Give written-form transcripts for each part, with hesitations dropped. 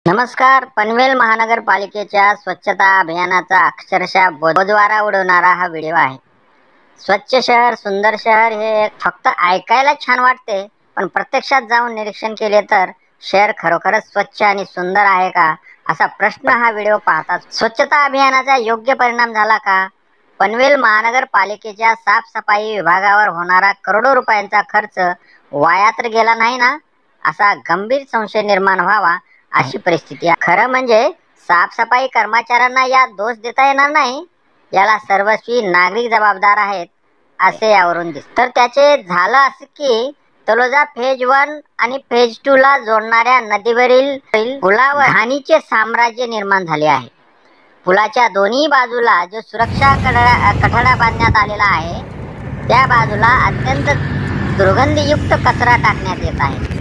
नमस्कार. पनवेल महानगरपालिकेच्या स्वच्छता अभियानाचा अक्षरशः बोजवारा उडवणारा हा व्हिडिओ आहे. स्वच्छ शहर, सुंदर शहर हे फक्त ऐकायला छान वाटते, पण प्रत्यक्षात जाऊन निरीक्षण केले तर शहर खरोखरच स्वच्छ आणि सुंदर आहे का, असा प्रश्न हा व्हिडिओ पाहता. स्वच्छता अभियानाचा योग्य परिणाम झाला का? पनवेल महानगरपालिकेच्या साफसफाई विभागावर होणारा करोडो रुपयांचा खर्च वाया तर गेला नाही ना, असा गंभीर संशय निर्माण व्हावा अशी परिस्थिती आहे. खरं म्हणजे साफसफाई कर्मचाऱ्यांना यात दोष देता येणार नाही. याला सर्वस्वी नागरिक जबाबदार आहेत असे यावरून दिसते. तर त्याचे झालं असं की तलोजा फेज 1 आणि फेज 2 ला जोडणाऱ्या नदीवरील पुलावर घाणीचे साम्राज्य निर्माण झाले आहे. पुलाच्या दोन्ही बाजूला जो सुरक्षा कठडा बांधण्यात आलेला आहे, त्या बाजूला अत्यंत दुर्गंधीयुक्त कचरा टाकण्यात येत आहे.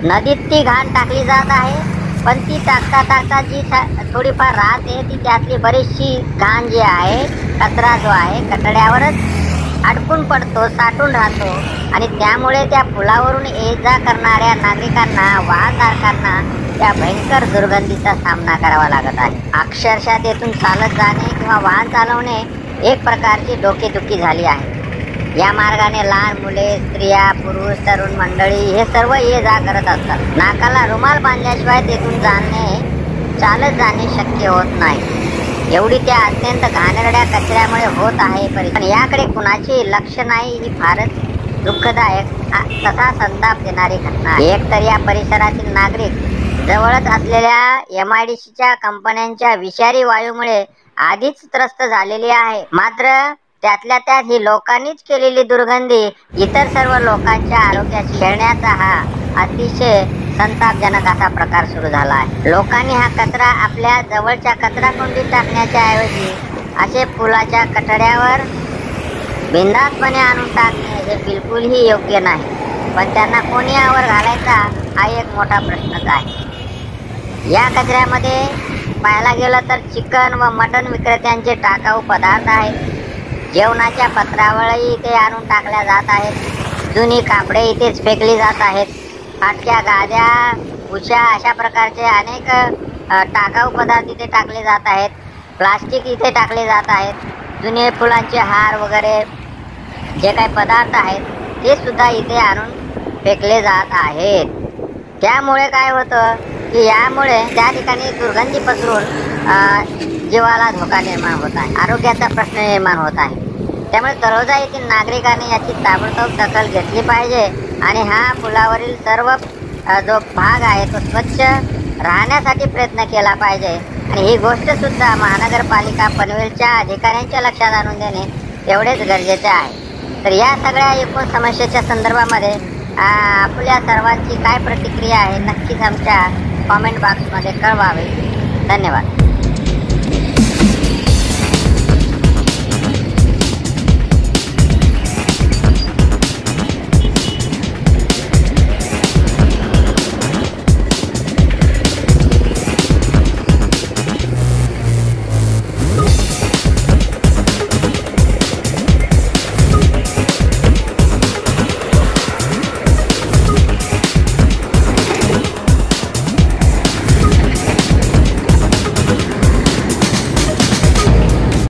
नदीत ती घाण टाकली जात आहे, पण ती टाकता जी थोडीफार राहते ती त्यातली बरीचशी घाण जी आहे, कचरा जो आहे कठड्यावरच अडकून पडतो, साठून राहतो आणि त्यामुळे त्या पुलावरून ये जा करणाऱ्या नागरिकांना, वाहनधारकांना त्या भयंकर दुर्गंधीचा सामना करावा लागत आहे. अक्षरशः तेथून चालत जाणे किंवा वाहन चालवणे एक प्रकारची डोकेदुखी झाली आहे. या मार्गाने लहान मुले, स्त्रिया, पुरुष, तरुण मंडळी हे सर्व ये जा करत असतात. नाकाला रुमाल बांधल्याशिवाय तेथून चालत जाणे शक्य होत नाही. एवढी त्या अत्यंत घाणेरड्या कचऱ्यामुळे होत आहे. पण याकडे कुणाचे लक्ष नाही ही फारच दुःखदायक तथा संताप देणारी घटना आहे. एक तर या परिसरातील नागरिक जवळच असलेल्या MIDCच्या कंपन्यांच्या विषारी वायूमुळे आधीच त्रस्त झालेली आहे. मात्र त्यातल्या त्यात ही लोकांनीच केलेली दुर्गंधी इतर सर्व लोकांच्या आरोग्याशी खेळण्याचा हा अतिशय संतापजनक असा प्रकार सुरू झाला आहे. लोकांनी हा कचरा आपल्या जवळच्या कचराकुंडीत टाकण्याच्या ऐवजी असे पुलाच्या कठड्यावर बिनधास्तपणे आणून टाकणे हे बिलकुलही योग्य नाही. पण त्यांना कोणी आवर घालायचा हा एक मोठा प्रश्नच आहे. या कचऱ्यामध्ये पाहायला गेलं तर चिकन व मटण विक्रेत्यांचे टाकाऊ पदार्थ आहेत. जेवणाच्या पत्रावळी इथे आणून टाकल्या जात आहेत. जुनी कापडे इथेच फेकली जात आहेत. फाटक्या गाद्या, उशा अशा प्रकारचे अनेक टाकाऊ पदार्थ इथे टाकले जात आहेत. प्लास्टिक इथे टाकले जात आहेत. जुने फुलांचे हार वगैरे जे काही पदार्थ आहेत ते सुद्धा इथे आणून फेकले जात आहेत. त्यामुळे काय होतं की यामुळे त्या ठिकाणी दुर्गंधी पसरून जीवाला धोका निर्माण होत आहे, आरोग्याचा प्रश्न निर्माण होत आहे. त्यामुळे तलोजा येथील नागरिकांनी याची ताबडतोब दखल घेतली पाहिजे आणि हा पुलावरील सर्व जो भाग आहे तो स्वच्छ राहण्यासाठी प्रयत्न केला पाहिजे. आणि ही गोष्ट सुद्धा महानगरपालिका पनवेलच्या अधिकाऱ्यांच्या लक्षात आणून देणे तेवढेच गरजेचे आहे. तर या सगळ्या एकूण समस्येच्या संदर्भामध्ये आपल्या सर्वांची काय प्रतिक्रिया आहे नक्कीच आमच्या कॉमेंट बॉक्समध्ये कळवावे. धन्यवाद.